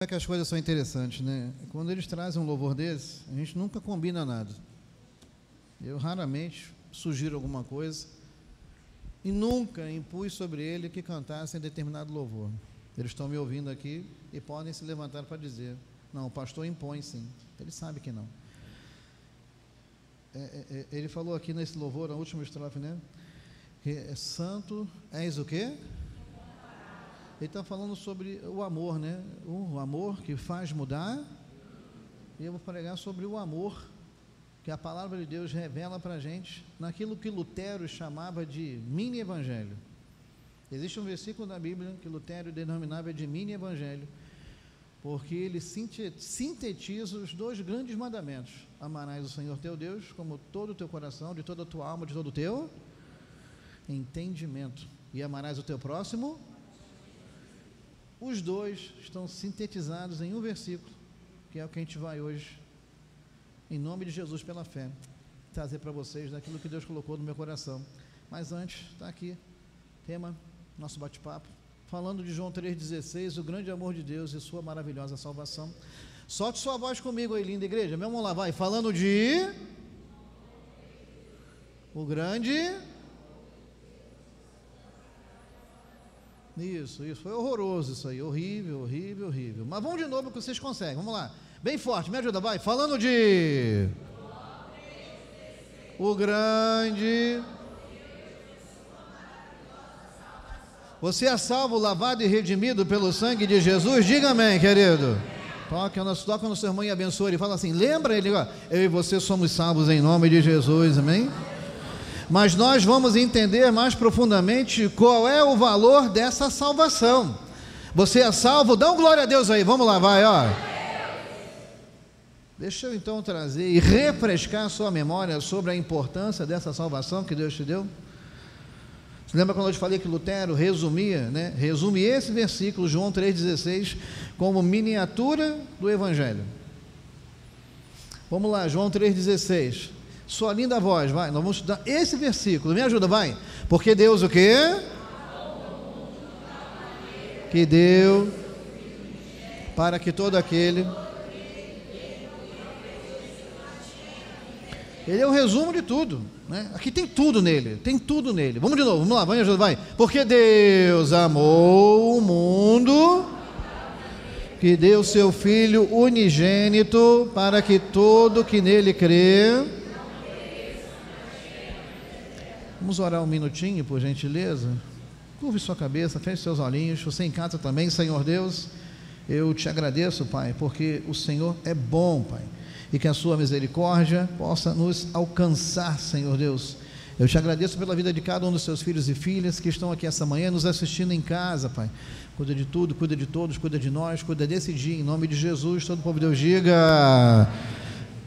É que as coisas são interessantes, né? Quando eles trazem um louvor desse, a gente nunca combina nada. Eu raramente sugiro alguma coisa e nunca impus sobre ele que cantassem determinado louvor. Eles estão me ouvindo aqui e podem se levantar para dizer: não, o pastor impõe sim. Ele sabe que não. Ele falou aqui nesse louvor, na última estrofe, né? Que é santo, és o quê? Ele está falando sobre o amor, né? O amor que faz mudar. E eu vou pregar sobre o amor que a palavra de Deus revela para a gente naquilo que Lutero chamava de mini-evangelho. Existe um versículo na Bíblia que Lutero denominava de mini-evangelho, porque ele sintetiza os dois grandes mandamentos: amarás o Senhor teu Deus como todo o teu coração, de toda a tua alma, de todo o teu entendimento, e amarás o teu próximo. Os dois estão sintetizados em um versículo, que é o que a gente vai hoje, em nome de Jesus, pela fé, trazer para vocês daquilo que Deus colocou no meu coração. Mas antes, está aqui, tema, nosso bate-papo, falando de João 3,16, o grande amor de Deus e sua maravilhosa salvação. Solte sua voz comigo aí, linda igreja, vamos lá, vai, falando de o grande... Isso, foi horroroso isso aí, horrível. Mas vamos de novo que vocês conseguem, vamos lá, bem forte, me ajuda, vai, falando de o grande... Você é salvo, lavado e redimido pelo sangue de Jesus, diga amém, querido. Toca no seu irmão e abençoe ele, fala assim, lembra ele, ó, eu e você somos salvos em nome de Jesus, amém? Mas nós vamos entender mais profundamente qual é o valor dessa salvação. Você é salvo? Dá um glória a Deus aí, vamos lá, vai, ó. Deixa eu então trazer e refrescar a sua memória sobre a importância dessa salvação que Deus te deu. Você lembra quando eu te falei que Lutero resumia, né? Resume esse versículo, João 3,16, como miniatura do Evangelho. Vamos lá, João 3,16. Sua linda voz, vai, nós vamos estudar esse versículo, me ajuda, vai. Porque Deus o quê? Que deu para que todo aquele... Ele é o resumo de tudo, né? Aqui tem tudo nele, Vamos de novo, vamos lá, vai, me ajuda, vai. Porque Deus amou o mundo, que deu seu Filho unigênito, para que todo que nele crê... Vamos orar um minutinho, por gentileza. Curve sua cabeça, feche seus olhinhos. Você em casa também, Senhor Deus, eu te agradeço, Pai, porque o Senhor é bom, Pai, e que a sua misericórdia possa nos alcançar, Senhor Deus. Eu te agradeço pela vida de cada um dos seus filhos e filhas que estão aqui essa manhã nos assistindo em casa, Pai. Cuida de tudo, cuida de todos, cuida de nós, cuida desse dia, em nome de Jesus. Todo o povo de Deus diga...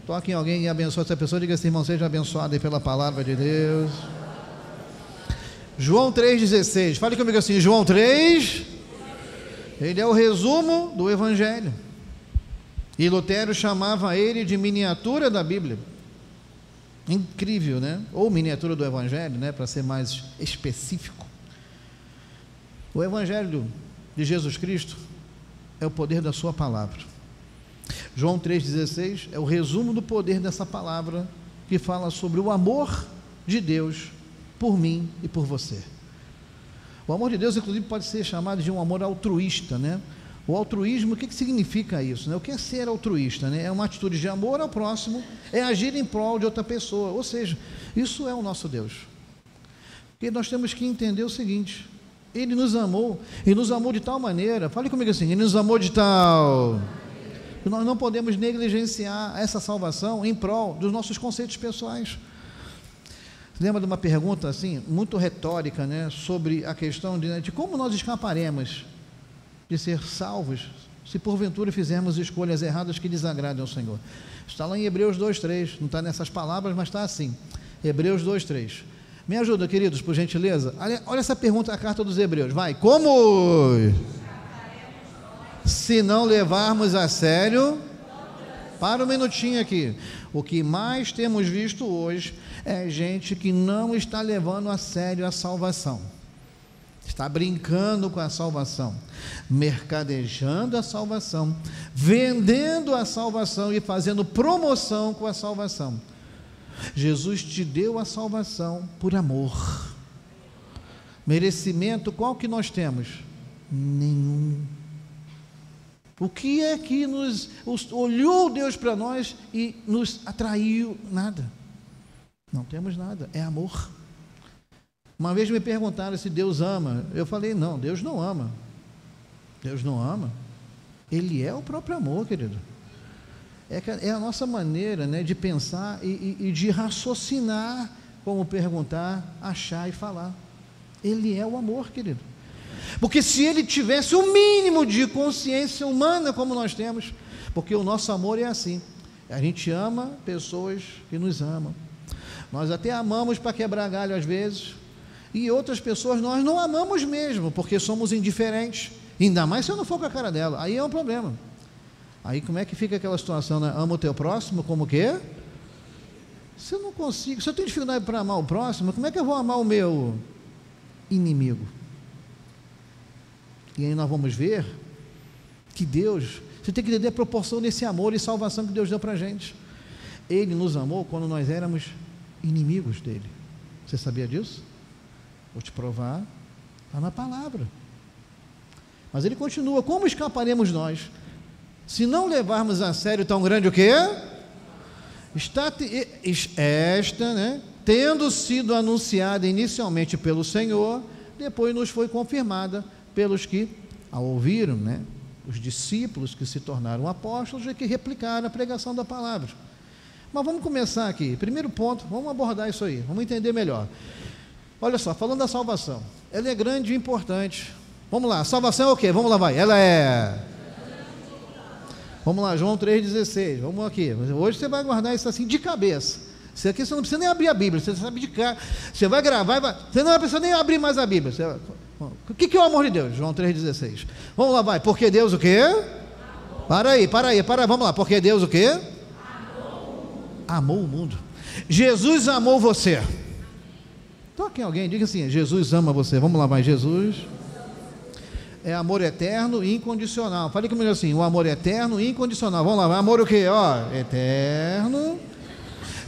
Toque em alguém e abençoe essa pessoa. Diga assim, irmão, seja abençoado aí pela palavra de Deus. João 3,16, fale comigo assim, João 3, ele é o resumo do Evangelho, e Lutero chamava ele de miniatura da Bíblia. Incrível, né? Ou miniatura do Evangelho, né? Para ser mais específico. O Evangelho de Jesus Cristo é o poder da sua palavra. João 3,16 é o resumo do poder dessa palavra, que fala sobre o amor de Deus por mim e por você. O amor de Deus, inclusive, pode ser chamado de um amor altruísta, né? O altruísmo, o que significa isso, né? O que é ser altruísta, né? É uma atitude de amor ao próximo, é agir em prol de outra pessoa, ou seja, isso é o nosso Deus. E nós temos que entender o seguinte: Ele nos amou, e nos amou de tal maneira, fale comigo assim, Ele nos amou de tal... Nós não podemos negligenciar essa salvação em prol dos nossos conceitos pessoais. Lembra de uma pergunta assim, muito retórica, né, sobre a questão de como nós escaparemos de ser salvos se porventura fizermos escolhas erradas que desagradem ao Senhor. Está lá em Hebreus 2,3, não está nessas palavras, mas está assim, Hebreus 2,3. Me ajuda, queridos, por gentileza. Olha essa pergunta, a carta dos Hebreus, vai. Como? Se não levarmos a sério... Para um minutinho aqui. O que mais temos visto hoje é gente que não está levando a sério a salvação. está brincando com a salvação, mercadejando a salvação, vendendo a salvação e fazendo promoção com a salvação. Jesus te deu a salvação por amor. Merecimento, qual que nós temos? Nenhum. O que é que olhou Deus para nós e nos atraiu? Nada. Não temos nada, é amor. Uma vez me perguntaram se Deus ama. Eu falei, não, Deus não ama. Deus não ama. Ele é o próprio amor, querido. É a nossa maneira, né, de pensar e de raciocinar, como perguntar, achar e falar. Ele é o amor, querido. Porque se ele tivesse o mínimo de consciência humana como nós temos, porque o nosso amor é assim, a gente ama pessoas que nos amam. Nós até amamos para quebrar galho às vezes, e outras pessoas nós não amamos mesmo, porque somos indiferentes, ainda mais se eu não for com a cara dela, aí é um problema. Aí como é que fica aquela situação, né? Ama o teu próximo como o quê? Se eu não consigo, se eu tenho dificuldade para amar o próximo, como é que eu vou amar o meu inimigo? E aí nós vamos ver que Deus, você tem que entender a proporção desse amor e salvação que Deus deu para a gente. Ele nos amou quando nós éramos inimigos dele. Você sabia disso? Vou te provar, está na palavra. Mas ele continua, como escaparemos nós, se não levarmos a sério tão grande o quê? Esta, né, tendo sido anunciada inicialmente pelo Senhor, depois nos foi confirmada pelos que a ouviram, né, os discípulos que se tornaram apóstolos e que replicaram a pregação da palavra. Mas vamos começar aqui, primeiro ponto, vamos abordar isso aí, vamos entender melhor. Olha só, falando da salvação, ela é grande e importante. Vamos lá, salvação é o quê? Vamos lá, vai, ela é... Vamos lá, João 3,16, vamos aqui, hoje você vai guardar isso assim de cabeça. Isso aqui você não precisa nem abrir a Bíblia, você sabe de cá, você vai gravar, você não vai precisar nem abrir mais a Bíblia. O que é o amor de Deus? João 3,16. Vamos lá, vai, porque Deus o quê? Para aí, vamos lá, porque Deus o quê? Amou o mundo. Jesus amou você. Toque em alguém, diga assim, Jesus ama você. Vamos lá, vai, Jesus é amor eterno e incondicional. Fale comigo assim, o amor eterno e incondicional. Vamos lá, vai, amor o quê? Ó, eterno.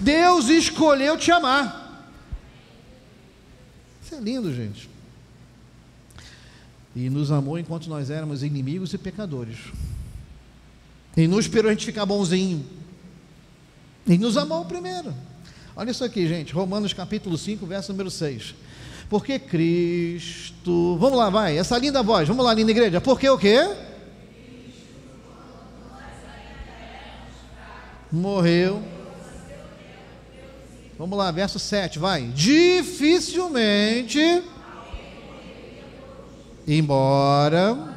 Deus escolheu te amar. Isso é lindo, gente. E nos amou enquanto nós éramos inimigos e pecadores. E não esperou a gente ficar bonzinho. E nos amou primeiro. Olha isso aqui, gente, Romanos capítulo 5, verso número 6. Porque Cristo... Vamos lá, vai, essa linda voz, vamos lá, linda igreja. Porque o quê? Morreu. Vamos lá, verso 7, vai. Dificilmente, embora...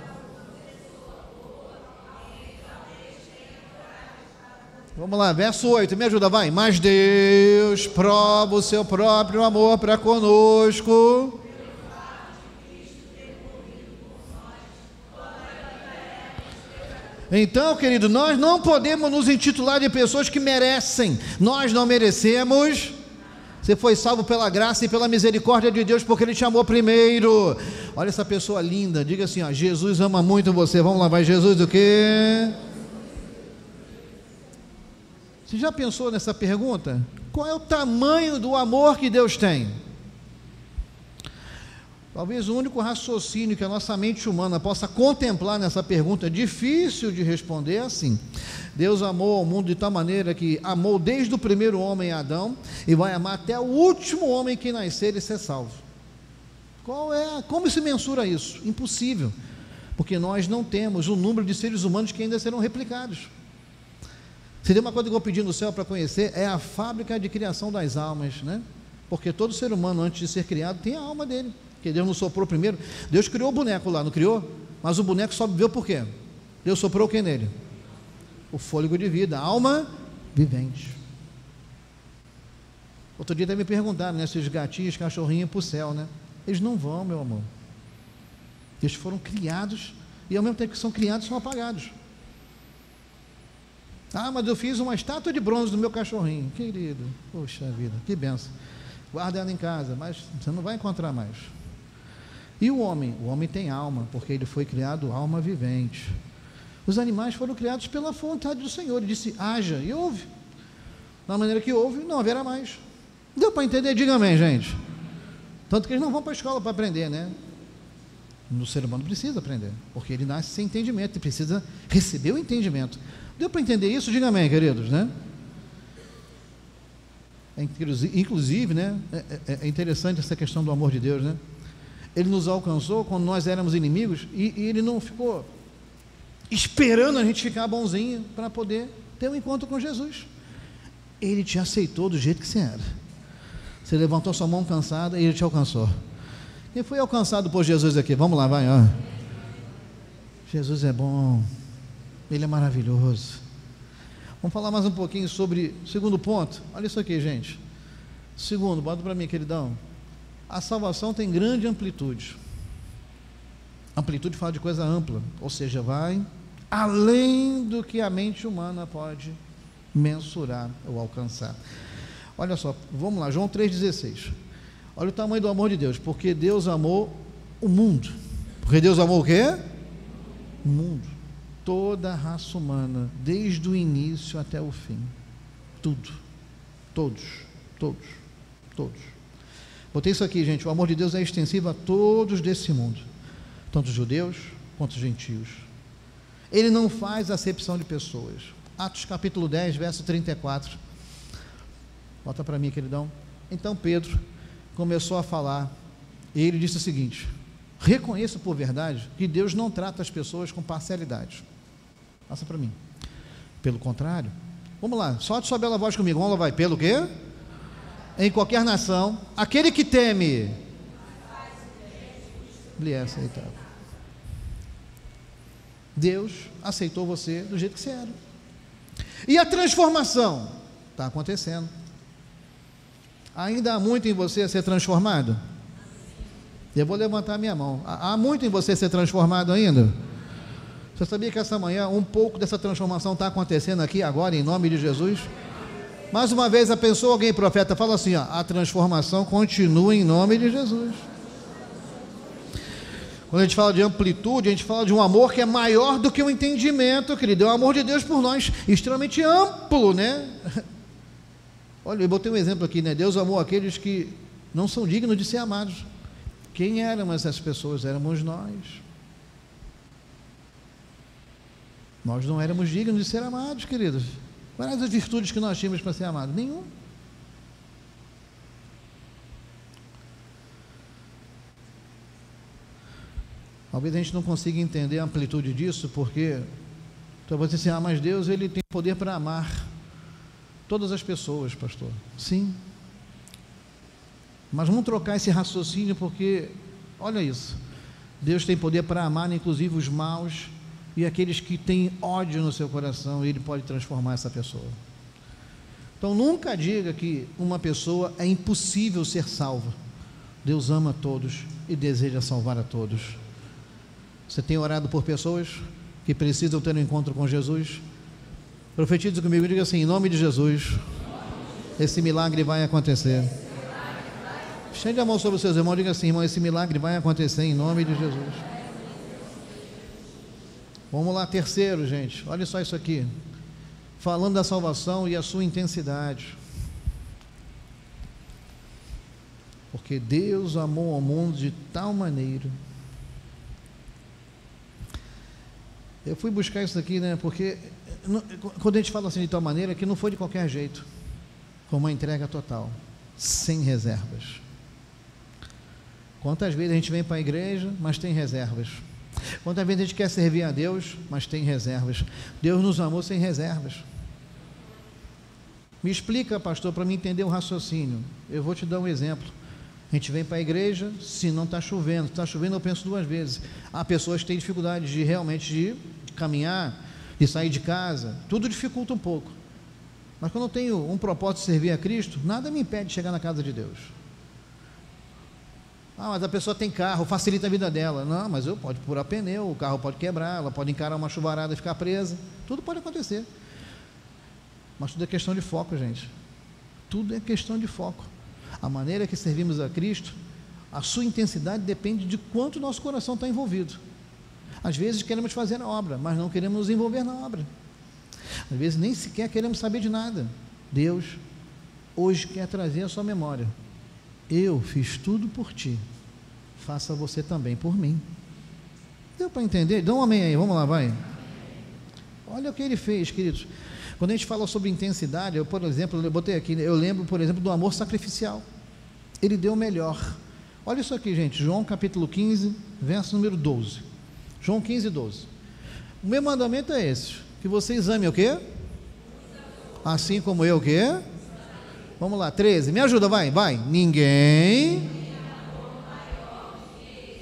Vamos lá, verso 8, me ajuda, vai. Mas Deus prova o seu próprio amor para conosco. Então, querido, nós não podemos nos intitular de pessoas que merecem. Nós não merecemos. Você foi salvo pela graça e pela misericórdia de Deus, porque Ele te amou primeiro. Olha essa pessoa linda, diga assim, ó, Jesus ama muito você. Vamos lá, vai, Jesus o quê? Você já pensou nessa pergunta? Qual é o tamanho do amor que Deus tem? Talvez o único raciocínio que a nossa mente humana possa contemplar nessa pergunta, difícil de responder, é assim: Deus amou ao mundo de tal maneira que amou desde o primeiro homem, Adão, e vai amar até o último homem que nascer e ser salvo. Como se mensura isso? Impossível, porque nós não temos o número de seres humanos que ainda serão replicados. Se tem uma coisa que eu vou pedir no céu para conhecer, é a fábrica de criação das almas, né? Porque todo ser humano, antes de ser criado, tem a alma dele, que Deus não soprou primeiro. Deus criou o boneco lá, não criou? Mas o boneco só viveu por quê? Deus soprou o que nele? O fôlego de vida, a alma vivente. Outro dia até me perguntaram, né, se os gatinhos, cachorrinhos para o céu, né? Eles não vão, meu amor. Eles foram criados, e ao mesmo tempo que são criados, são apagados. Ah, mas eu fiz uma estátua de bronze do meu cachorrinho. Querido, poxa vida, que benção. Guarda ela em casa, mas você não vai encontrar mais. E o homem tem alma, porque ele foi criado alma vivente. Os animais foram criados pela vontade do Senhor. Ele disse, haja, e houve. Da maneira que houve, não haverá mais. Deu para entender? Diga amém, gente. Tanto que eles não vão para a escola para aprender, né? O ser humano precisa aprender, porque ele nasce sem entendimento, ele precisa receber o entendimento. Deu para entender isso? Diga amém, queridos, né? Inclusive, né? É interessante essa questão do amor de Deus, né? Ele nos alcançou quando nós éramos inimigos e ele não ficou esperando a gente ficar bonzinho para poder ter um encontro com Jesus. Ele te aceitou do jeito que você era. Você levantou sua mão cansada e ele te alcançou. Quem foi alcançado por Jesus aqui? Vamos lá, vai, ó. Jesus é bom, ele é maravilhoso. Vamos falar mais um pouquinho sobre o segundo ponto. Olha isso aqui, gente. Segundo, bota para mim, queridão. A salvação tem grande amplitude. Amplitude fala de coisa ampla, ou seja, vai além do que a mente humana pode mensurar ou alcançar. Olha só, vamos lá, João 3,16. Olha o tamanho do amor de Deus, porque Deus amou o mundo. Porque Deus amou o quê? O mundo. Toda a raça humana, desde o início até o fim. Tudo. Todos. Botei isso aqui, gente. O amor de Deus é extensivo a todos desse mundo, tanto judeus quanto gentios. Ele não faz acepção de pessoas. Atos capítulo 10, verso 34. Bota para mim, queridão. Então Pedro começou a falar, e ele disse o seguinte: reconheço por verdade que Deus não trata as pessoas com parcialidade. Passa para mim. Pelo contrário, vamos lá, solte sua bela voz comigo, vamos lá, vai. Pelo quê? Em qualquer nação, aquele que teme lhe é aceitável. Deus aceitou você do jeito que você era. E a transformação está acontecendo. Ainda há muito em você a ser transformado? Eu vou levantar minha mão. Há muito em você ser transformado ainda? Você sabia que essa manhã um pouco dessa transformação está acontecendo aqui agora, em nome de Jesus? Mais uma vez, pensou alguém, profeta, fala assim, ó, a transformação continua em nome de Jesus. Quando a gente fala de amplitude, a gente fala de um amor que é maior do que o entendimento, querido. É o amor de Deus por nós, extremamente amplo, né? Olha, eu botei um exemplo aqui, né? Deus amou aqueles que não são dignos de ser amados. Quem eram essas pessoas? Éramos nós. Nós não éramos dignos de ser amados, queridos. Quais as virtudes que nós tínhamos para ser amados? Nenhum. Talvez a gente não consiga entender a amplitude disso, porque talvez você assim, mas Deus, ele tem poder para amar todas as pessoas, pastor. Sim. Mas vamos trocar esse raciocínio, porque olha isso, Deus tem poder para amar inclusive os maus e aqueles que têm ódio no seu coração, e Ele pode transformar essa pessoa. Então nunca diga que uma pessoa é impossível ser salva. Deus ama a todos e deseja salvar a todos. Você tem orado por pessoas que precisam ter um encontro com Jesus? Profetize comigo, diga assim, em nome de Jesus, esse milagre vai acontecer. Estende a mão sobre os seus irmãos, diga assim, irmão, esse milagre vai acontecer em nome de Jesus. Vamos lá, terceiro, gente, olha só isso aqui, falando da salvação e a sua intensidade. Porque Deus amou ao mundo de tal maneira. Eu fui buscar isso aqui, né, porque quando a gente fala assim de tal maneira, que não foi de qualquer jeito, foi uma entrega total, sem reservas. Quantas vezes a gente vem para a igreja, mas tem reservas? Quantas vezes a gente quer servir a Deus, mas tem reservas? Deus nos amou sem reservas. Me explica, pastor, para mim entender o raciocínio. Eu vou te dar um exemplo. A gente vem para a igreja, se não está chovendo. Se está chovendo, eu penso duas vezes. Há pessoas que têm dificuldade de realmente de caminhar, de sair de casa. Tudo dificulta um pouco. Mas quando eu tenho um propósito de servir a Cristo, nada me impede de chegar na casa de Deus. Mas a pessoa tem carro, facilita a vida dela. Não, mas eu pode furar pneu, o carro pode quebrar, ela pode encarar uma chuvarada e ficar presa. Tudo pode acontecer. Mas tudo é questão de foco, gente. Tudo é questão de foco. A maneira que servimos a Cristo, A sua intensidade depende de quanto o nosso coração está envolvido. Às vezes queremos fazer a obra, mas não queremos nos envolver na obra. Às vezes nem sequer queremos saber de nada. Deus hoje quer trazer a sua memória: eu fiz tudo por ti, faça você também por mim. Deu para entender? Dá um amém aí, vamos lá, vai. Olha o que ele fez, queridos. Quando a gente fala sobre intensidade, eu, por exemplo, eu botei aqui, eu lembro, por exemplo, do amor sacrificial. Ele deu o melhor. Olha isso aqui, gente, João capítulo 15, verso número 12. João 15, 12. O meu mandamento é esse: que vocês amem o quê? Assim como eu o quê? Vamos lá, 13, me ajuda, vai. Ninguém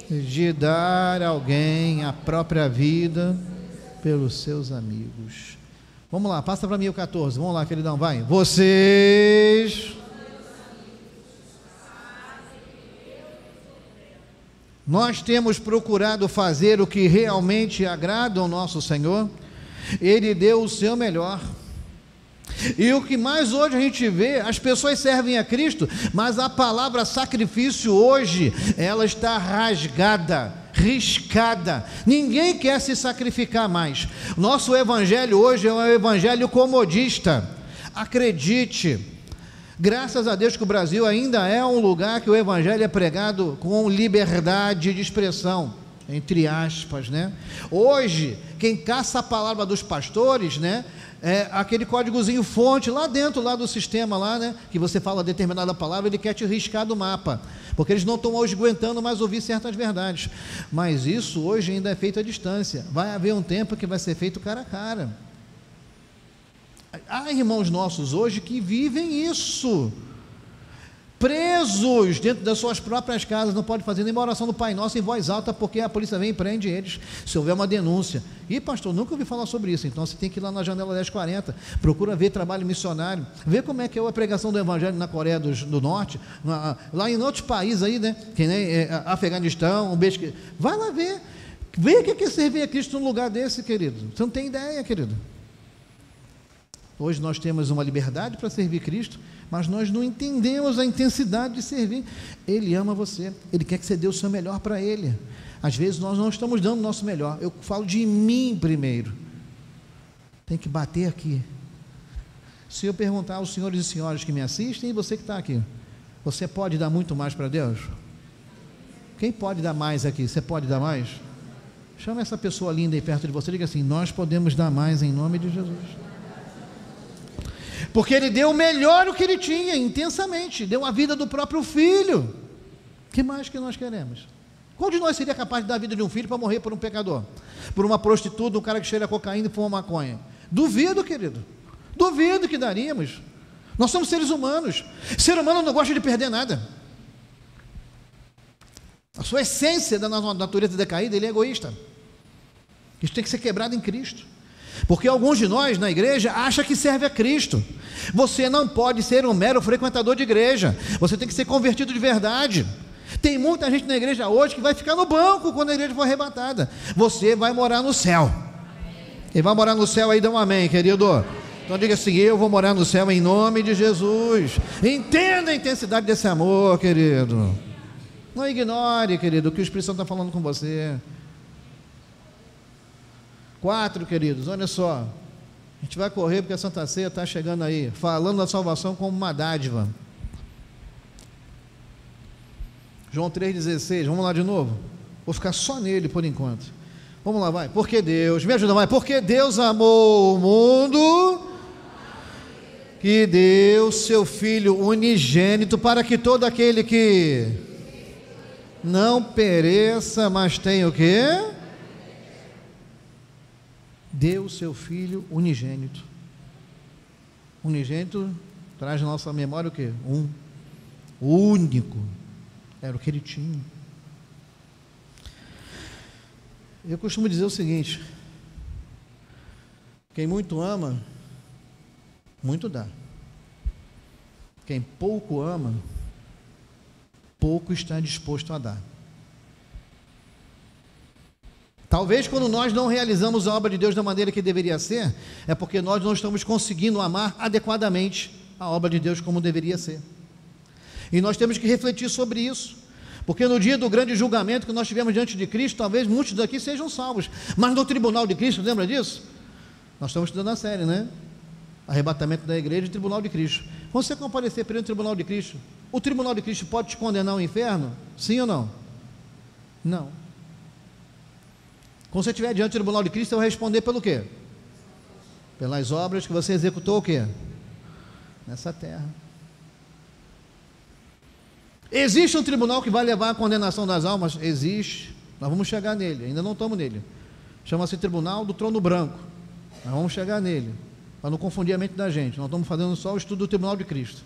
de dar a alguém a própria vida pelos seus amigos. Vamos lá, passa para mim o 14, vamos lá, queridão, vai. Vocês... Nós temos procurado fazer o que realmente agrada ao nosso Senhor. Ele deu o seu melhor. E o que mais hoje a gente vê, as pessoas servem a Cristo, mas a palavra sacrifício hoje, ela está rasgada, riscada. Ninguém quer se sacrificar mais. Nosso evangelho hoje é um evangelho comodista. Acredite, graças a Deus que o Brasil ainda é um lugar que o evangelho é pregado com liberdade de expressão, entre aspas, né? Hoje, quem caça a palavra dos pastores, né, é aquele códigozinho fonte lá dentro, lá do sistema lá, né, que você fala determinada palavra, ele quer te riscar do mapa, porque eles não estão hoje aguentando mais ouvir certas verdades. Mas isso hoje ainda é feito à distância. Vai haver um tempo que vai ser feito cara a cara. Há irmãos nossos hoje que vivem isso, presos dentro das suas próprias casas, não pode fazer nem uma oração do Pai Nosso em voz alta, porque a polícia vem e prende eles, se houver uma denúncia. E pastor, nunca ouvi falar sobre isso. Então você tem que ir lá na janela 1040, procura ver trabalho missionário, vê como é que é a pregação do evangelho na Coreia do Norte, lá em outros países aí, né, que nem Afeganistão, vai lá ver, vê o que é servir a Cristo num lugar desse, querido. Você não tem ideia, querido. Hoje nós temos uma liberdade para servir Cristo, mas nós não entendemos a intensidade de servir. Ele ama você, Ele quer que você dê o seu melhor para Ele. Às vezes nós não estamos dando o nosso melhor. Eu falo de mim primeiro. Tem que bater aqui. Se eu perguntar aos senhores e senhoras que me assistem, e você que está aqui, você pode dar muito mais para Deus? Quem pode dar mais aqui? Você pode dar mais? Chama essa pessoa linda aí perto de você e diga assim: nós podemos dar mais em nome de Jesus. Porque Ele deu o melhor o que Ele tinha, intensamente, deu a vida do próprio Filho. O que mais que nós queremos? Qual de nós seria capaz de dar a vida de um filho para morrer por um pecador? Por uma prostituta, um cara que cheira cocaína e fuma maconha? Duvido, querido, duvido que daríamos. Nós somos seres humanos. Ser humano não gosta de perder nada. A sua essência da natureza decaída, ele é egoísta. Isso tem que ser quebrado em Cristo. Porque alguns de nós na igreja acham que serve a Cristo. Você não pode ser um mero frequentador de igreja, você tem que ser convertido de verdade. Tem muita gente na igreja hoje que vai ficar no banco quando a igreja for arrebatada. Você vai morar no céu. Quem vai morar no céu aí, dá um amém, querido. Então diga assim: eu vou morar no céu em nome de Jesus. Entenda a intensidade desse amor, querido. Não ignore, querido, o que o Espírito Santo está falando com você. 4, queridos, olha só, a gente vai correr porque a Santa Ceia está chegando aí, falando da salvação como uma dádiva. João 3,16, vamos lá de novo, vou ficar só nele por enquanto. Vamos lá, vai. Porque Deus, me ajuda, vai. Porque Deus amou o mundo, que deu seu Filho unigênito, para que todo aquele que não pereça, mas tenha o quê? Deu o seu Filho unigênito. Unigênito traz na nossa memória o quê? O único. Era o que Ele tinha. Eu costumo dizer o seguinte: quem muito ama, muito dá. Quem pouco ama, pouco está disposto a dar. Talvez quando nós não realizamos a obra de Deus da maneira que deveria ser, é porque nós não estamos conseguindo amar adequadamente a obra de Deus como deveria ser. E nós temos que refletir sobre isso, Porque no dia do grande julgamento que nós tivemos diante de Cristo, talvez muitos daqui sejam salvos, mas no tribunal de Cristo, lembra disso? Nós estamos estudando a série, né? Arrebatamento da igreja e tribunal de Cristo. Quando você comparecer perante o tribunal de Cristo, o tribunal de Cristo pode te condenar ao inferno? Sim ou não? Não. Quando você estiver diante do tribunal de Cristo, você vai responder pelo quê? Pelas obras que você executou o quê? Nessa terra. Existe um tribunal que vai levar à condenação das almas? Existe. Nós vamos chegar nele, ainda não estamos nele. Chama-se Tribunal do Trono Branco. Nós vamos chegar nele, para não confundir a mente da gente. Nós estamos fazendo só o estudo do Tribunal de Cristo.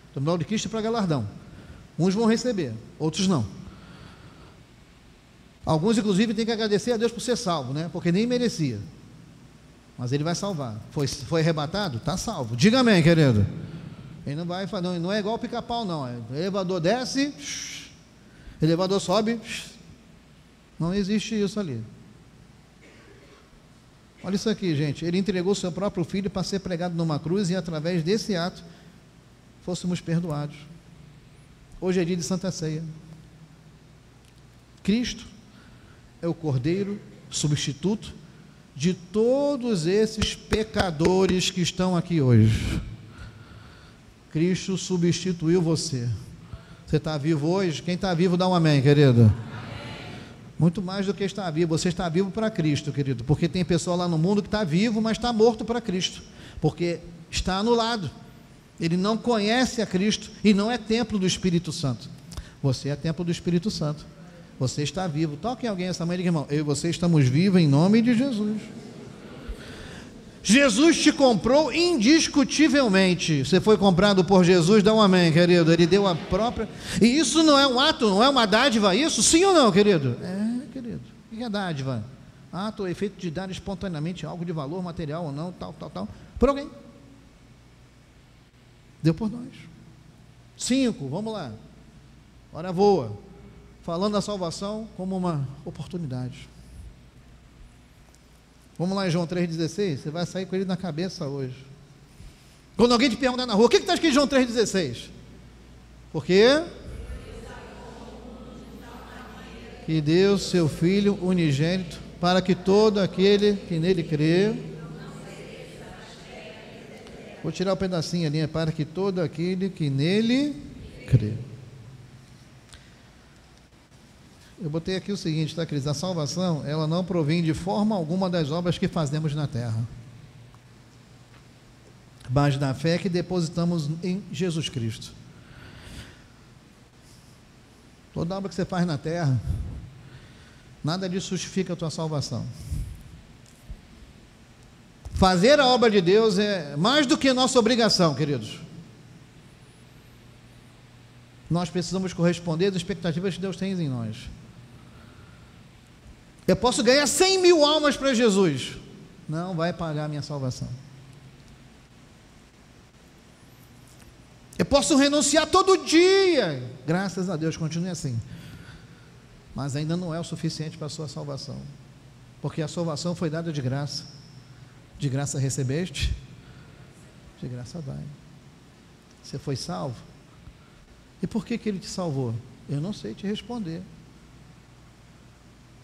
O Tribunal de Cristo é para galardão. Uns vão receber, outros não. Alguns, inclusive, têm que agradecer a Deus por ser salvo, né? Porque nem merecia. Mas Ele vai salvar. Foi arrebatado? Está salvo. Diga amém, querido. Ele não vai, não é igual o pica-pau, não. O elevador desce, o elevador sobe. Não existe isso ali. Olha isso aqui, gente. Ele entregou seu próprio filho para ser pregado numa cruz e através desse ato fôssemos perdoados. Hoje é dia de Santa Ceia. Cristo é o Cordeiro substituto de todos esses pecadores que estão aqui hoje. Cristo substituiu você. Você está vivo hoje? Quem está vivo dá um amém, querido. Amém. Muito mais do que estar vivo, você está vivo para Cristo, querido, porque tem pessoa lá no mundo que está vivo, mas está morto para Cristo, porque está anulado. Ele não conhece a Cristo e não é templo do Espírito Santo. Você é templo do Espírito Santo. Você está vivo. Toque em alguém essa manhã e diga, irmão, eu e você estamos vivos em nome de Jesus. Jesus te comprou indiscutivelmente. Você foi comprado por Jesus, dá um amém, querido. Ele deu a própria. E isso não é um ato, não é uma dádiva, isso? Sim ou não, querido? É, querido. O que é dádiva? Ato ou efeito de dar espontaneamente algo de valor material ou não, tal, por alguém. Deu por nós. 5, vamos lá. Hora voa. Falando da salvação como uma oportunidade. Vamos lá em João 3,16, você vai sair com ele na cabeça hoje. Quando alguém te perguntar na rua, o que está escrito em João 3,16? Porque que deu seu Filho unigênito, para que todo aquele que nele crê, vou tirar o pedacinho ali, para que todo aquele que nele crê. Eu botei aqui o seguinte, tá, Cris? A salvação, ela não provém de forma alguma das obras que fazemos na terra, mas da fé que depositamos em Jesus Cristo. Toda obra que você faz na terra, nada disso justifica a tua salvação. Fazer a obra de Deus é mais do que nossa obrigação, queridos. Nós precisamos corresponder às expectativas que Deus tem em nós. Eu posso ganhar 100 mil almas para Jesus, não vai pagar a minha salvação. Eu posso renunciar todo dia, graças a Deus, continue assim, mas ainda não é o suficiente para a sua salvação, porque a salvação foi dada de graça recebeste, de graça dai. Você foi salvo, e por que Ele te salvou? Eu não sei te responder.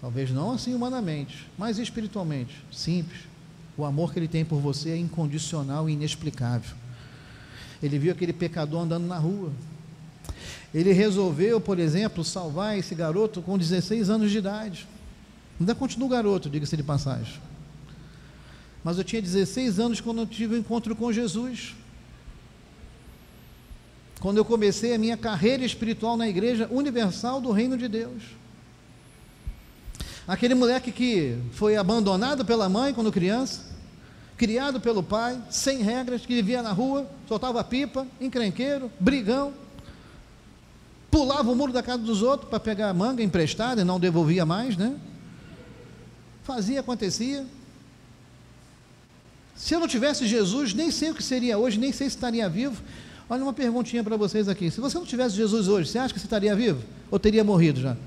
Talvez não assim humanamente, mas espiritualmente, simples. O amor que Ele tem por você é incondicional e inexplicável. Ele viu aquele pecador andando na rua. Ele resolveu, por exemplo, salvar esse garoto com 16 anos de idade. Ainda continua garoto, diga-se de passagem. Mas eu tinha 16 anos quando eu tive um encontro com Jesus. Quando eu comecei a minha carreira espiritual na Igreja Universal do Reino de Deus. Aquele moleque que foi abandonado pela mãe quando criança, criado pelo pai, sem regras, que vivia na rua, soltava pipa, encrenqueiro, brigão, pulava o muro da casa dos outros para pegar manga emprestada e não devolvia mais, né? Fazia, acontecia. Se eu não tivesse Jesus, nem sei o que seria hoje, nem sei se estaria vivo. Olha uma perguntinha para vocês aqui, se você não tivesse Jesus hoje, você acha que você estaria vivo? Ou teria morrido já?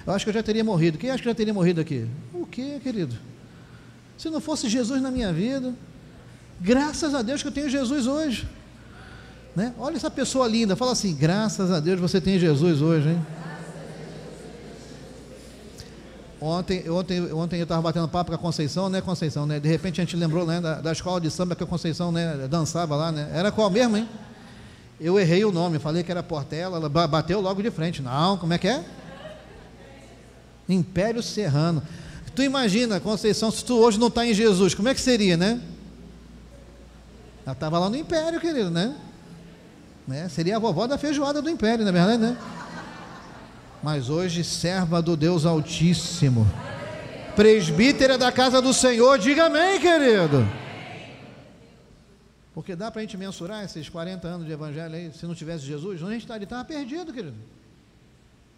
Eu acho que eu já teria morrido. Quem acha que já teria morrido aqui? O que, querido? Se não fosse Jesus na minha vida, graças a Deus que eu tenho Jesus hoje, né? Olha essa pessoa linda, fala assim, graças a Deus você tem Jesus hoje, hein? Ontem eu estava batendo papo com a Conceição, né, Conceição, né? De repente a gente lembrou, né, da escola de samba que a Conceição, né, dançava lá, né? Era qual mesmo, hein? Eu errei o nome, falei que era Portela, ela bateu logo de frente. Não, como é que é? Império Serrano. Tu imagina, Conceição, se tu hoje não está em Jesus, como é que seria, né? Ela estava lá no Império, querido, né? Seria a vovó da feijoada do Império, na verdade, né? Mas hoje, serva do Deus Altíssimo, presbítera da casa do Senhor, diga amém, querido. Porque dá para a gente mensurar esses 40 anos de evangelho aí, se não tivesse Jesus? Onde a gente estaria? Estava perdido, querido.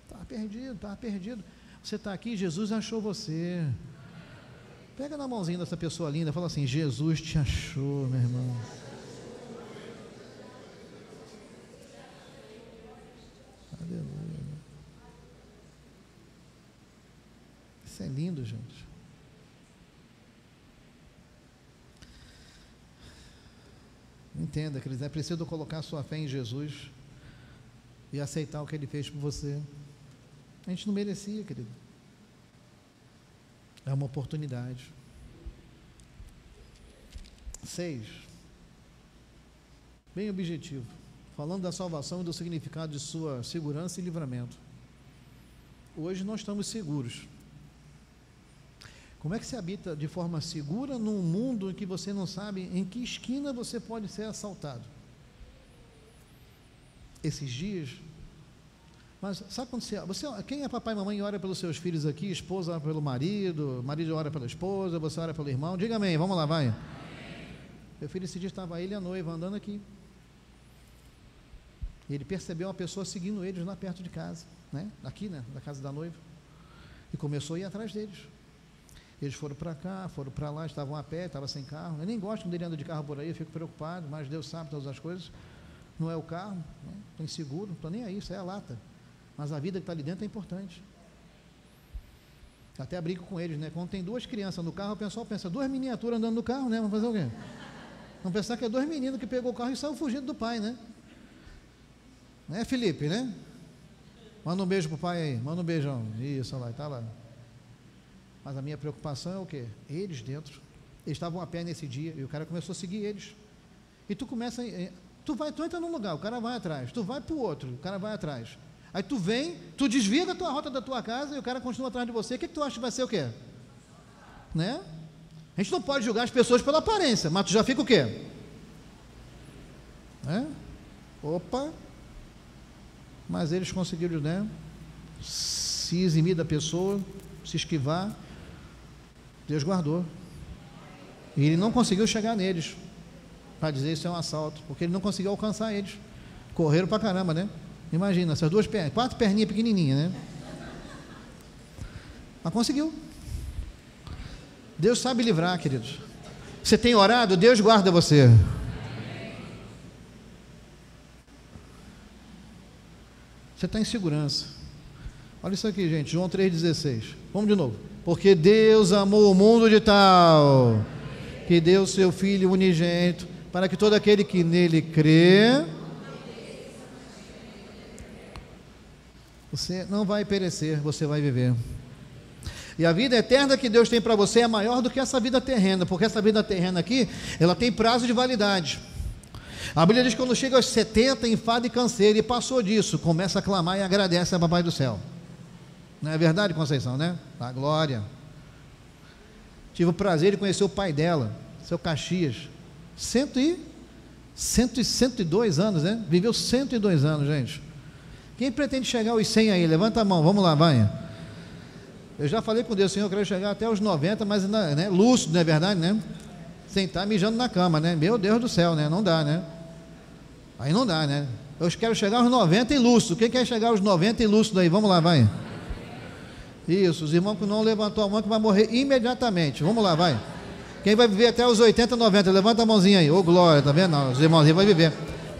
Estava perdido. Você está aqui, Jesus achou você. Pega na mãozinha dessa pessoa linda, fala assim: Jesus te achou, meu irmão. Aleluia. Isso é lindo, gente. Entenda, queridos, é preciso colocar sua fé em Jesus e aceitar o que Ele fez por você. A gente não merecia, querido. É uma oportunidade. 6. Bem objetivo. Falando da salvação e do significado de sua segurança e livramento. Hoje nós estamos seguros. Como é que se habita de forma segura num mundo em que você não sabe em que esquina você pode ser assaltado? Esses dias... Mas sabe quando quem é papai e mamãe e ora pelos seus filhos aqui? Esposa ora pelo marido, marido ora pela esposa, você ora pelo irmão? Diga amém, vamos lá, vai. Amém. Meu filho, esse dia estava ele e a noiva andando aqui. Ele percebeu uma pessoa seguindo eles lá perto de casa, né? Aqui, né? Da casa da noiva. E começou a ir atrás deles. Eles foram para cá, foram para lá, estavam a pé, estavam sem carro. Eu nem gosto quando ele anda de carro por aí, eu fico preocupado, mas Deus sabe todas as coisas. Não é o carro, né? Estou inseguro, não estou nem aí, isso é a lata. Mas a vida que está ali dentro é importante. Até brinco com eles, né? Quando tem duas crianças no carro, o pessoal pensa, duas miniaturas andando no carro, né? Vamos fazer o quê? Vamos pensar que é dois meninos que pegou o carro e saiu fugindo do pai, né? Né, Felipe, né? Manda um beijo pro pai aí, manda um beijão. Isso, olha lá, está lá. Mas a minha preocupação é o quê? Eles dentro. Eles estavam a pé nesse dia e o cara começou a seguir eles. E tu começa, tu entra num lugar, o cara vai atrás. Tu vai para o outro, o cara vai atrás. Aí tu vem, tu desvia da tua rota da tua casa e o cara continua atrás de você. O que tu acha que vai ser o quê? Né? A gente não pode julgar as pessoas pela aparência, mas tu já fica o quê? Né? Opa! Mas eles conseguiram, né? Se eximir da pessoa, se esquivar. Deus guardou. E ele não conseguiu chegar neles para dizer isso é um assalto, porque ele não conseguiu alcançar eles. Correram pra caramba, né? Imagina, essas duas pernas, 4 perninhas pequenininhas, né? Mas conseguiu. Deus sabe livrar, queridos. Você tem orado, Deus guarda você. Você está em segurança. Olha isso aqui, gente, João 3,16. Vamos de novo. Porque Deus amou o mundo de tal que deu seu Filho unigênito, para que todo aquele que nele crê, você não vai perecer, você vai viver. E a vida eterna que Deus tem para você é maior do que essa vida terrena, porque essa vida terrena aqui, ela tem prazo de validade. A Bíblia diz que quando chega aos 70, enfado e canseiro, e passou disso, começa a clamar e agradece a Papai do Céu. Não é verdade, Conceição, né? A glória. Tive o prazer de conhecer o pai dela, seu Caxias, 102 anos, né? Viveu 102 anos, gente. Quem pretende chegar aos 100 aí? Levanta a mão, vamos lá, vai. Eu já falei com Deus, Senhor, eu quero chegar até os 90, mas, né, lúcido, não é verdade, né? Sem estar mijando na cama, né? Meu Deus do céu, né? Não dá, né? Aí não dá, né? Eu quero chegar aos 90 e lúcido. Quem quer chegar aos 90 e lúcido aí? Vamos lá, vai. Isso, os irmãos que não levantou a mão que vai morrer imediatamente. Vamos lá, vai. Quem vai viver até os 80, 90? Levanta a mãozinha aí. Ô, glória, tá vendo? Não, os irmãozinhos vão viver.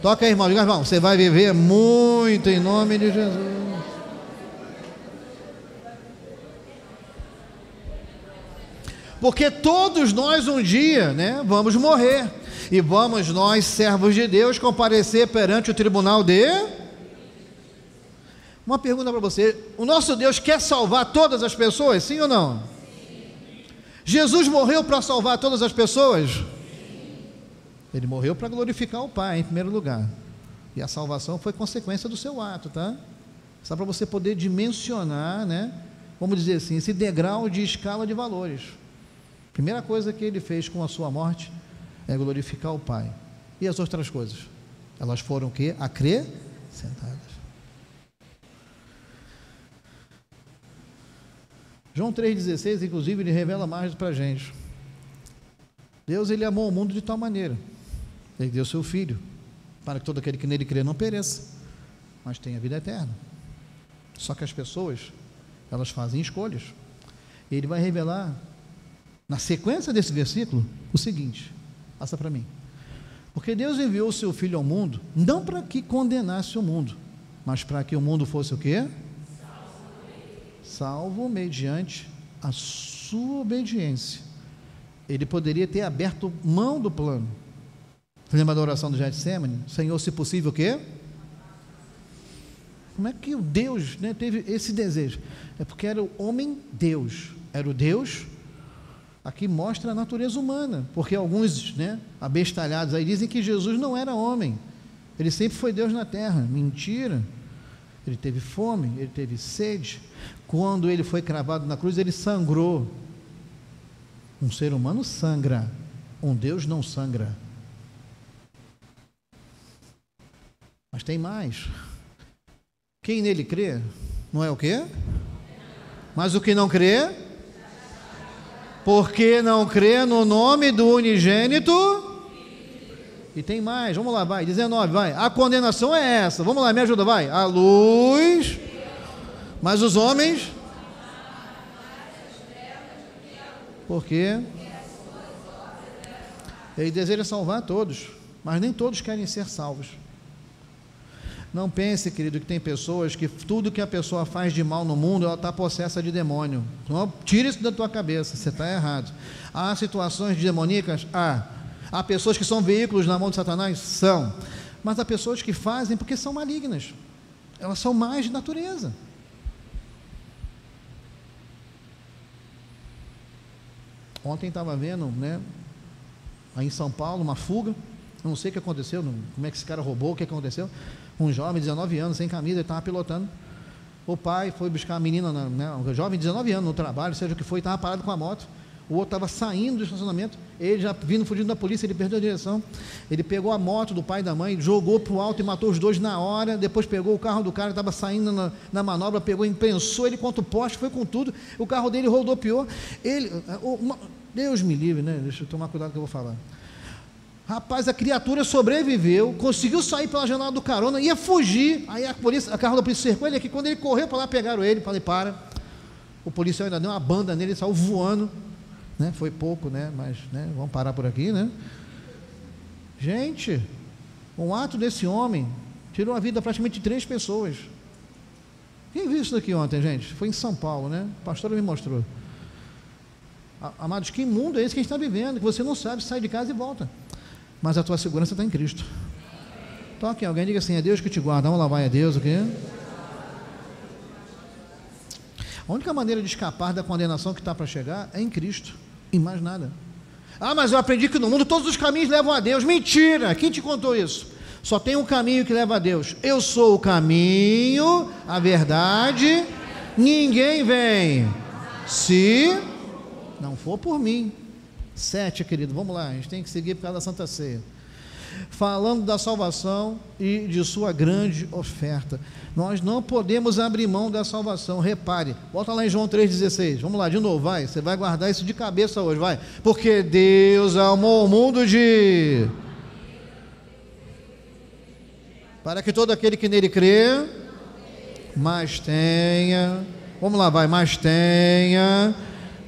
Toca aí, irmão. Diga, irmão, você vai viver muito em nome de Jesus. Porque todos nós um dia, né, vamos morrer. E vamos nós, servos de Deus, comparecer perante o tribunal de... Uma pergunta para você: o nosso Deus quer salvar todas as pessoas, sim ou não? Sim. Jesus morreu para salvar todas as pessoas? Sim. Ele morreu para glorificar o Pai em primeiro lugar, e a salvação foi consequência do seu ato, tá? Só para você poder dimensionar, né, vamos dizer assim, esse degrau de escala de valores. Primeira coisa que ele fez com a sua morte é glorificar o Pai. E as outras coisas? Elas foram o quê? Acrescentadas. João 3,16, inclusive, ele revela mais para a gente. Deus, ele amou o mundo de tal maneira, ele deu seu Filho, para que todo aquele que nele crê não pereça, mas tenha vida eterna. Só que as pessoas, elas fazem escolhas. E ele vai revelar, na sequência desse versículo, o seguinte: passa para mim. Porque Deus enviou o seu Filho ao mundo, não para que condenasse o mundo, mas para que o mundo fosse o quê? Salvo mediante a sua obediência. Ele poderia ter aberto mão do plano. Lembra da oração do Getsemane? Senhor, se possível o quê? Como é que o Deus, né, teve esse desejo? É porque era o homem Deus, era o Deus. Aqui mostra a natureza humana, porque alguns, né, abestalhados aí dizem que Jesus não era homem, ele sempre foi Deus na terra. Mentira. Ele teve fome, ele teve sede. Quando ele foi cravado na cruz, ele sangrou. Um ser humano sangra, um Deus não sangra. Mas tem mais. Quem nele crê, não é o quê? Mas o que não crê, porque não crê no nome do unigênito. E tem mais, vamos lá, vai, 19, vai. A condenação é essa, vamos lá, me ajuda, vai. A luz, mas os homens, por quê? Ele deseja salvar todos, mas nem todos querem ser salvos. Não pense, querido, que tem pessoas que tudo que a pessoa faz de mal no mundo, ela está possessa de demônio. Não, tira isso da tua cabeça, você está errado. Há situações demoníacas? Há pessoas que são veículos na mão de Satanás? São. Mas há pessoas que fazem porque são malignas. Elas são mais de natureza. Ontem estava vendo, né, aí em São Paulo, uma fuga. Não sei o que aconteceu, como é que esse cara roubou, o que aconteceu. Um jovem, 19 anos, sem camisa, ele estava pilotando. O pai foi buscar a menina, né, um jovem, 19 anos, no trabalho, seja o que foi, estava parado com a moto. O outro estava saindo do estacionamento, ele já vindo fugindo da polícia, ele perdeu a direção. Ele pegou a moto do pai e da mãe, jogou para o alto e matou os dois na hora. Depois pegou o carro do cara, estava saindo na manobra, pegou, imprensou ele contra o poste, foi com tudo. O carro dele rodopiou. Deus me livre, né? Deixa eu tomar cuidado que eu vou falar. Rapaz, a criatura sobreviveu, conseguiu sair pela janela do carona, ia fugir. Aí a carro da polícia cercou ele aqui. Quando ele correu para lá, pegaram ele. Falei, para. O policial ainda deu uma banda nele, ele saiu voando. Né? Foi pouco, né? Mas, né? Vamos parar por aqui, né? Gente, um ato desse homem tirou a vida praticamente de 3 pessoas. Quem viu isso daqui ontem, gente? Foi em São Paulo, né? A pastora me mostrou. Amados, que mundo é esse que a gente está vivendo? Que você não sabe, sai de casa e volta. Mas a tua segurança está em Cristo. Toque alguém, diga assim: é Deus que te guarda. Vamos lá, vai, é Deus o quê? A única maneira de escapar da condenação que está para chegar é em Cristo, e mais nada. Mas eu aprendi que no mundo todos os caminhos levam a Deus. Mentira! Quem te contou isso? Só tem um caminho que leva a Deus. Eu sou o caminho, a verdade. Ninguém vem se não for por mim. 7, querido, vamos lá, a gente tem que seguir por causa da Santa Ceia. Falando da salvação e de sua grande oferta. Nós não podemos abrir mão da salvação. Repare, volta lá em João 3,16. Vamos lá, de novo, vai. Você vai guardar isso de cabeça hoje, vai. Porque Deus amou o mundo para que todo aquele que nele crê, mas tenha. Vamos lá, vai, mas tenha.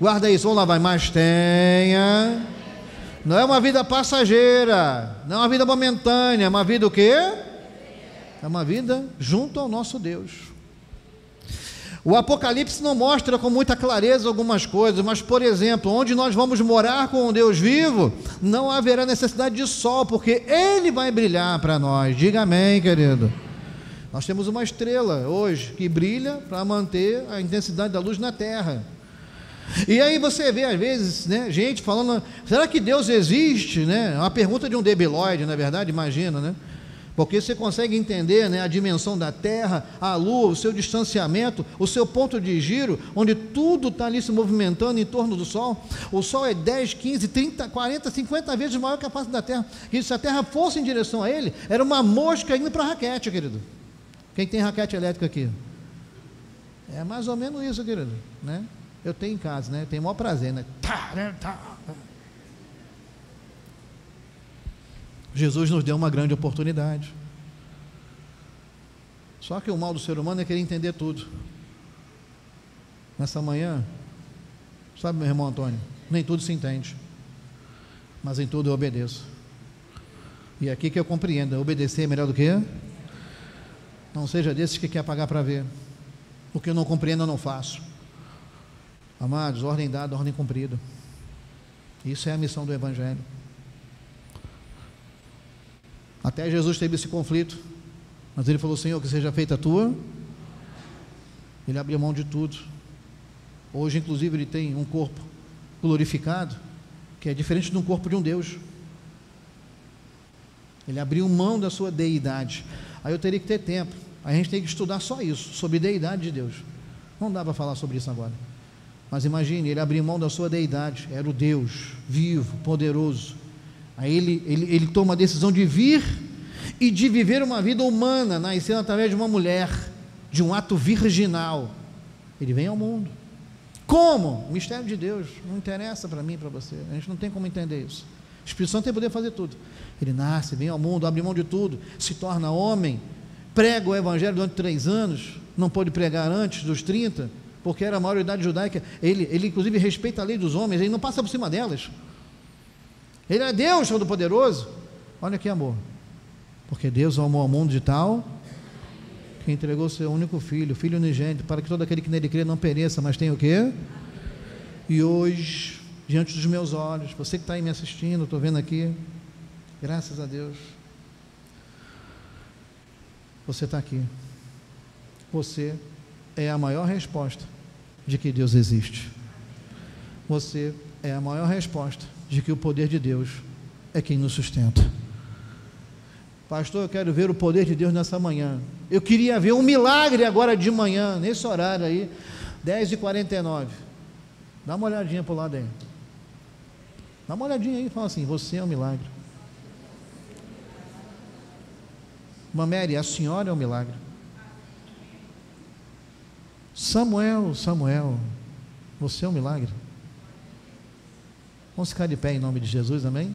Guarda isso, vamos lá, vai, mas tenha. Não é uma vida passageira, não é uma vida momentânea, é uma vida o quê? É uma vida junto ao nosso Deus. O Apocalipse não mostra com muita clareza algumas coisas, mas, por exemplo, onde nós vamos morar com o Deus vivo, não haverá necessidade de sol, porque Ele vai brilhar para nós. Diga amém, querido. Nós temos uma estrela hoje que brilha para manter a intensidade da luz na Terra. E aí você vê às vezes, né, gente falando, será que Deus existe, né? Uma pergunta de um debilóide, na verdade, imagina, né? Porque você consegue entender, né, a dimensão da Terra, a Lua, o seu distanciamento, o seu ponto de giro, onde tudo está ali se movimentando em torno do Sol. O Sol é 10, 15, 30, 40, 50 vezes maior que a face da Terra. E se a Terra fosse em direção a ele, era uma mosca indo para a raquete, querido. Quem tem raquete elétrica aqui? É mais ou menos isso, querido, né? Eu tenho em casa, né? Tenho o maior prazer, né? Jesus nos deu uma grande oportunidade. Só que o mal do ser humano é querer entender tudo. Nessa manhã, sabe, meu irmão Antônio, nem tudo se entende, mas em tudo eu obedeço. E é aqui que eu compreendo, obedecer é melhor do que? Não seja desses que quer pagar para ver. O que eu não compreendo eu não faço. Amados, ordem dada, ordem cumprida. Isso é a missão do Evangelho. Até Jesus teve esse conflito, mas ele falou: Senhor, que seja feita a tua. Ele abriu mão de tudo. Hoje, inclusive, ele tem um corpo glorificado, que é diferente de um corpo de um Deus. Ele abriu mão da sua deidade. Aí eu teria que ter tempo. A gente tem que estudar só isso, sobre deidade de Deus. Não dá para falar sobre isso agora. Mas imagine, ele abriu mão da sua deidade. Era o Deus vivo, poderoso. Aí ele toma a decisão de vir e de viver uma vida humana, nascendo através de uma mulher, de um ato virginal. Ele vem ao mundo. Como? O mistério de Deus. Não interessa para mim e para você. A gente não tem como entender isso. O Espírito Santo tem poder de fazer tudo. Ele nasce, vem ao mundo, abre mão de tudo, se torna homem, prega o Evangelho durante 3 anos, não pôde pregar antes dos 30, porque era a maioridade judaica. Ele inclusive respeita a lei dos homens, ele não passa por cima delas. Ele é Deus Todo-Poderoso. Olha que amor. Porque Deus amou ao mundo de tal que entregou o seu único filho, filho unigênito, para que todo aquele que nele crê não pereça, mas tenha o quê? E hoje, diante dos meus olhos, você que está aí me assistindo, estou vendo aqui, graças a Deus, você está aqui. Você é a maior resposta de que Deus existe. Você é a maior resposta de que o poder de Deus é quem nos sustenta. Pastor, eu quero ver o poder de Deus nessa manhã. Eu queria ver um milagre agora de manhã, nesse horário aí, 10h49. Dá uma olhadinha para o lado aí. Dá uma olhadinha aí e fala assim: você é um milagre. Mamere, a senhora é um milagre. Samuel, você é um milagre. Vamos ficar de pé em nome de Jesus, amém?